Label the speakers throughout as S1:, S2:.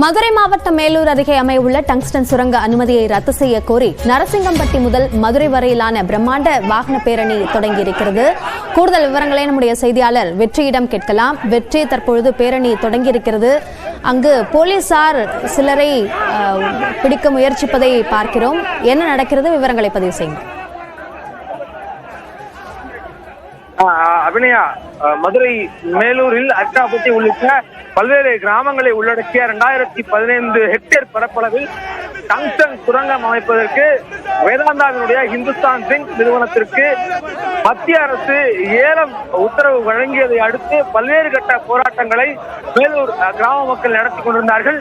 S1: மதுரை மாவட்டம் மேலூர் அருகே அமையவுள்ள டங்ஸ்டன் சுரங்க அனுமதியை ரத்து செய்ய கோரி நரசிங்கம்பட்டி முதல் மதுரை வரையிலான பிரம்மாண்ட வாகன பேரணி தொடங்கியிருக்கிறது. கூடுதல் விவரங்களை நம்முடைய செய்தியாளர் வெற்றியிடம் கேட்கலாம். வெற்றி, தற்பொழுது பேரணி தொடங்கியிருக்கிறது. அங்கு போலீசார் சிலரை பிடிக்க முயற்சிப்பதை பார்க்கிறோம். என்ன நடக்கிறது? விவரங்களை பதிவு செய்யுங்கள்.
S2: அபிநயா, மதுரை மேலூரில் அட்டாபட்டி உள்ளிட்ட பல்வேறு கிராமங்களை உள்ளடக்கிய 2015 ஹெக்டேர் பரப்பளவில் டங்ஸ்டன் சுரங்கம் அமைப்பதற்கு வேதாந்தாவினுடைய ஹிந்துஸ்தான் ஜிங்க் நிறுவனத்திற்கு மத்திய அரசு ஏலம் உத்தரவு வழங்கியதை அடுத்து பல்வேறு கட்ட போராட்டங்களை மேலூர் கிராம மக்கள் நடத்தி கொண்டிருந்தார்கள்.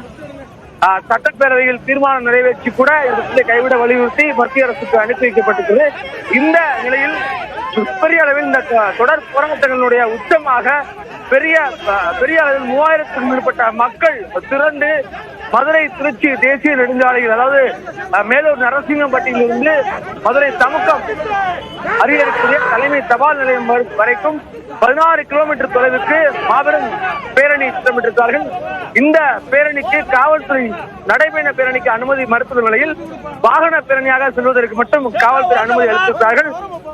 S2: சட்டப்பேரவையில் தீர்மானம் நிறைவேற்றி கூட இந்த கைவிட வலியுறுத்தி மத்திய அரசுக்கு அனுப்பி வைக்கப்பட்டிருக்கிறது. இந்த நிலையில் பெரிய அளவில் இந்த தொடர் போராட்டங்களுடைய உச்சமாக பெரிய அளவில் 3000க்கும் மேற்பட்ட மக்கள் திரண்டு மதுரை திருச்சி தேசிய நெடுஞ்சாலையில், அதாவது மேலூர் நரசிங்கம்பட்டியிலிருந்து மதுரை தமுக்கம் அருகே இருக்கக்கூடிய தலைமை தபால் நிலையம் வரைக்கும் 16 கிலோமீட்டர் தொலைவுக்கு மாபெரும் பேரணி திட்டமிட்டிருக்கிறார்கள். இந்த பேரணிக்கு காவல்துறை நடைபயண பேரணிக்கு அனுமதி மறுத்துள்ள நிலையில் வாகன பேரணியாக செல்வதற்கு மட்டும் காவல்துறை அனுமதி அளித்திருக்கிறார்கள்.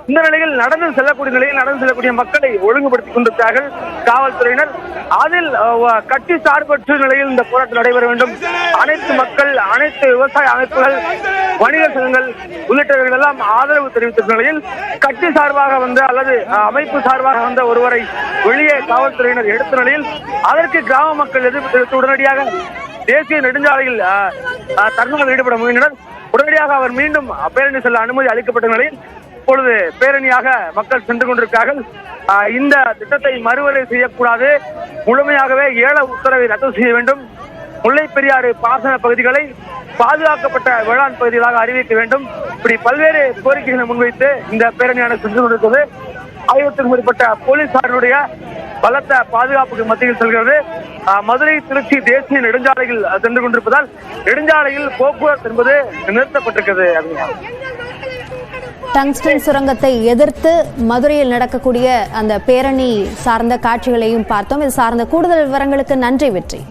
S2: இந்த நிலையில் நடந்து செல்லக்கூடிய மக்களை ஒழுங்குபடுத்திக் கொண்டிருக்கிறார்கள் காவல்துறையினர். அதில் கட்சி சார்பற்ற நிலையில் இந்த போராட்டம் நடைபெற வேண்டும். அனைத்து மக்கள், அனைத்து விவசாய அமைப்புகள், வணிக சங்கங்கள் உள்ளிட்டவர்கள் எல்லாம் ஆதரவு தெரிவித்த நிலையில் கட்சி சார்பாக வந்த அல்லது அமைப்பு சார்பாக வந்த ஒருவரை வெளியே காவல்துறையினர் எடுத்த நிலையில் அதற்கு கிராம மக்கள் எதிர்ப்பு தெரிவித்து உடனடியாக தேசிய நெடுஞ்சாலையில் தர்ணாவில் ஈடுபட முயன்றனர். உடனடியாக அவர் மீண்டும் பேரணி செல்ல அனுமதி அளிக்கப்பட்ட நிலையில் இப்பொழுது பேரணியாக மக்கள் சென்று கொண்டிருக்கிறார்கள். இந்த திட்டத்தை மறுவரை செய்யக்கூடாது, முழுமையாகவே ஏல உத்தரவை ரத்து செய்ய வேண்டும், முல்லை பெரியாறு பாசன பகுதிகளை பாதுகாக்கப்பட்ட வேளாண் பகுதிகளாக அறிவிக்க வேண்டும், இப்படி பல்வேறு கோரிக்கைகளை முன்வைத்து இந்த பேரணியானது சென்று கொண்டிருக்கிறது. 1000க்கும் மேற்பட்ட போலீசாருடைய பலத்த பாதுகாப்புக்கு மத்தியில் செல்கிறது. மதுரை திருச்சி தேசிய நெடுஞ்சாலையில் சென்று கொண்டிருப்பதால் நெடுஞ்சாலையில் போக்குவரத்து என்பது நிறுத்தப்பட்டிருக்கிறது.
S1: டங்ஸ்டன் சுரங்கத்தை எதிர்த்து மதுரையில் நடக்கக்கூடிய அந்த பேரணி சார்ந்த காட்சிகளையும் பார்த்தோம். இது சார்ந்த கூடுதல் விவரங்களுக்கு நன்றி வெற்றி.